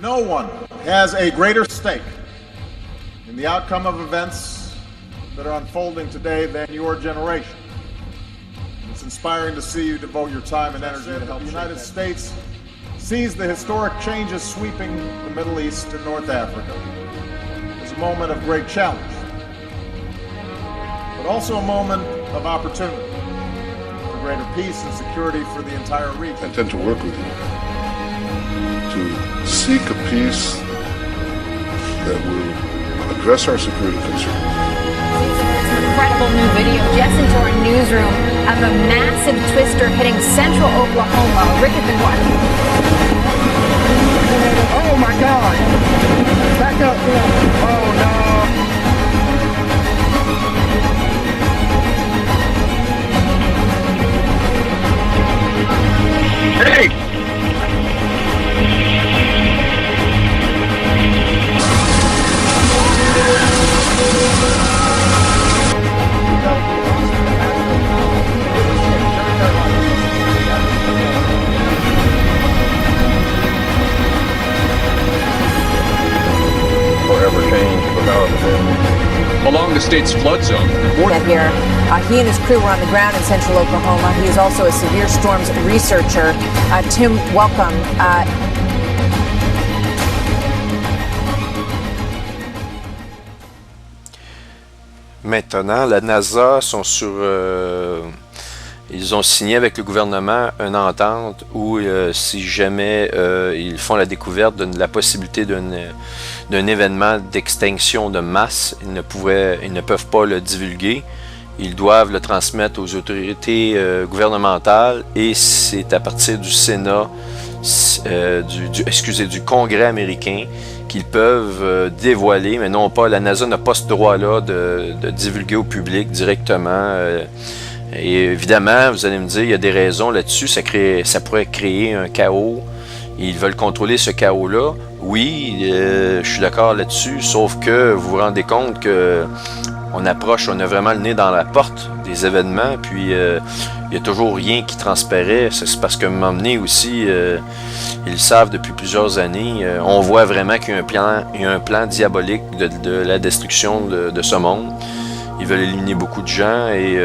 No one has a greater stake in the outcome of events that are unfolding today than your generation. It's inspiring to see you devote your time and energy to help the United States seize the historic changes sweeping the Middle East and North Africa. It's a moment of great challenge, but also a moment of opportunity for greater peace and security for the entire region. I intend to work with you to seek a peace that will address our security concerns. Incredible new video just into our newsroom of a massive twister hitting central Oklahoma. Rick has been watching. Oh my God! Back up! Oh no! Hey! Forever change along the state's flood zone. Here, he and his crew were on the ground in central Oklahoma. He is also a severe storms researcher. Tim, welcome. Maintenant, la NASA sont sur... ils ont signé avec le gouvernement une entente où si jamais ils font la découverte de la possibilité d'un événement d'extinction de masse, ils ne peuvent pas le divulguer. Ils doivent le transmettre aux autorités gouvernementales et c'est à partir du Sénat, du Congrès américain qu'ils peuvent dévoiler, mais non pas, la NASA n'a pas ce droit-là de divulguer au public directement. Et évidemment, vous allez me dire, il y a des raisons là-dessus, ça pourrait créer un chaos. Ils veulent contrôler ce chaos-là. Oui, je suis d'accord là-dessus, sauf que vous vous rendez compte que on a vraiment le nez dans la porte des événements, puis il n'y a toujours rien qui transparaît. C'est parce qu'à un moment donné aussi, ils le savent depuis plusieurs années, on voit vraiment qu'il y a un plan diabolique de la destruction de ce monde. Ils veulent éliminer beaucoup de gens et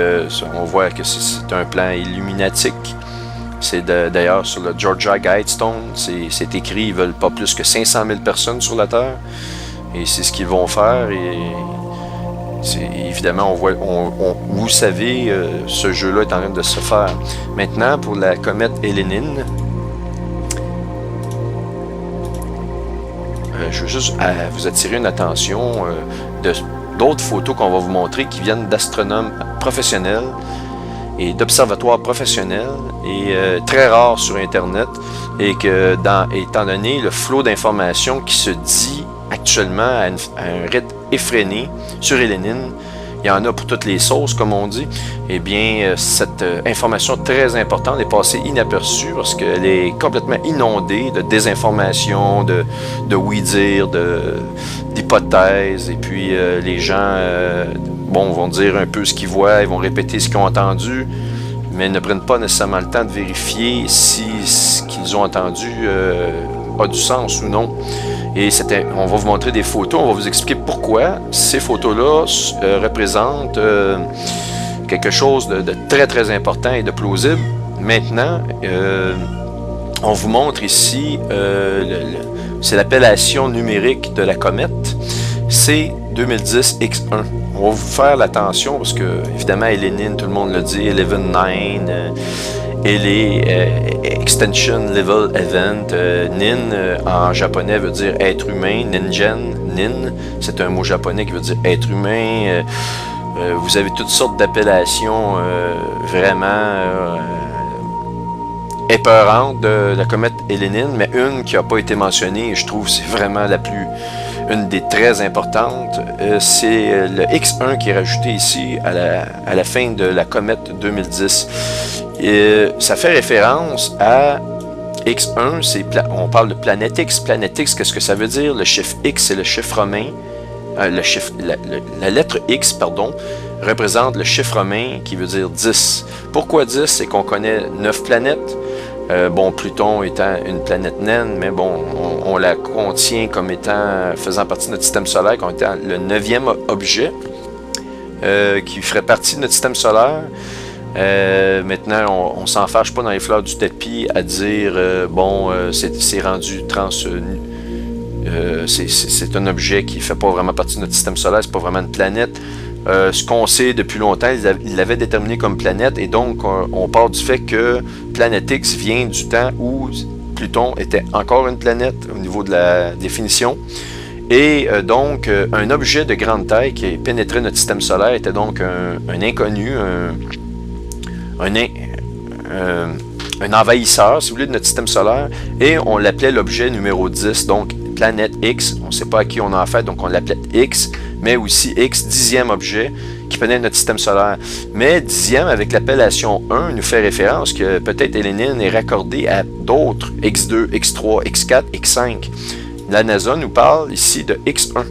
on voit que c'est un plan illuminatique. C'est d'ailleurs sur le Georgia Guidestone, c'est écrit, ils veulent pas plus que 500 000 personnes sur la Terre. Et c'est ce qu'ils vont faire. Et évidemment, vous savez, ce jeu-là est en train de se faire. Maintenant, pour la comète Elénine, je veux juste vous attirer une attention d'autres photos qu'on va vous montrer qui viennent d'astronomes professionnels et d'observatoires professionnels et très rares sur Internet, et que étant donné le flot d'informations qui se dit actuellement à un rythme effréné sur Elénine, il y en a pour toutes les sauces, comme on dit, eh bien, cette information très importante est passée inaperçue parce qu'elle est complètement inondée de désinformation, de oui-dire, d'hypothèses, et puis les gens vont dire un peu ce qu'ils voient, ils vont répéter ce qu'ils ont entendu, mais ne prennent pas nécessairement le temps de vérifier si ce qu'ils ont entendu a du sens ou non. Et on va vous montrer des photos, on va vous expliquer pourquoi ces photos-là représentent quelque chose de très très important et de plausible. Maintenant, on vous montre ici, c'est l'appellation numérique de la comète, c'est 2010X1. On va vous faire l'attention parce que, évidemment, Elénine, tout le monde le dit, 11-9, elle est Extension Level Event. Nin, en japonais, veut dire être humain. Ningen, nin, c'est un mot japonais qui veut dire être humain. Vous avez toutes sortes d'appellations vraiment épeurantes de la comète Elénine, mais une qui n'a pas été mentionnée, et je trouve que c'est vraiment une des très importantes, c'est le X1 qui est rajouté ici à la fin de la comète 2010. Et ça fait référence à X1, on parle de planète X. Planète X, qu'est-ce que ça veut dire? Le chiffre X, c'est le chiffre romain. La lettre X, pardon, représente le chiffre romain qui veut dire 10. Pourquoi 10? C'est qu'on connaît 9 planètes. Bon, Pluton étant une planète naine, mais bon, on la contient comme étant, faisant partie de notre système solaire, comme étant le 9e objet qui ferait partie de notre système solaire. Maintenant, on s'en fâche pas dans les fleurs du tapis à dire, c'est rendu c'est un objet qui fait pas vraiment partie de notre système solaire, c'est pas vraiment une planète. Ce qu'on sait depuis longtemps, ils l'avaient déterminé comme planète, et donc on part du fait que Planète X vient du temps où Pluton était encore une planète au niveau de la définition. Et donc, un objet de grande taille qui pénétrait notre système solaire était donc un inconnu, un envahisseur, si vous voulez, de notre système solaire, et on l'appelait l'objet numéro 10, donc Planète X. On ne sait pas à qui on a affaire, donc on l'appelait X, mais aussi X, 10e objet qui pénètre notre système solaire. Mais 10e, avec l'appellation 1, nous fait référence que peut-être Hélénine est raccordée à d'autres X2, X3, X4, X5. La NASA nous parle ici de X1.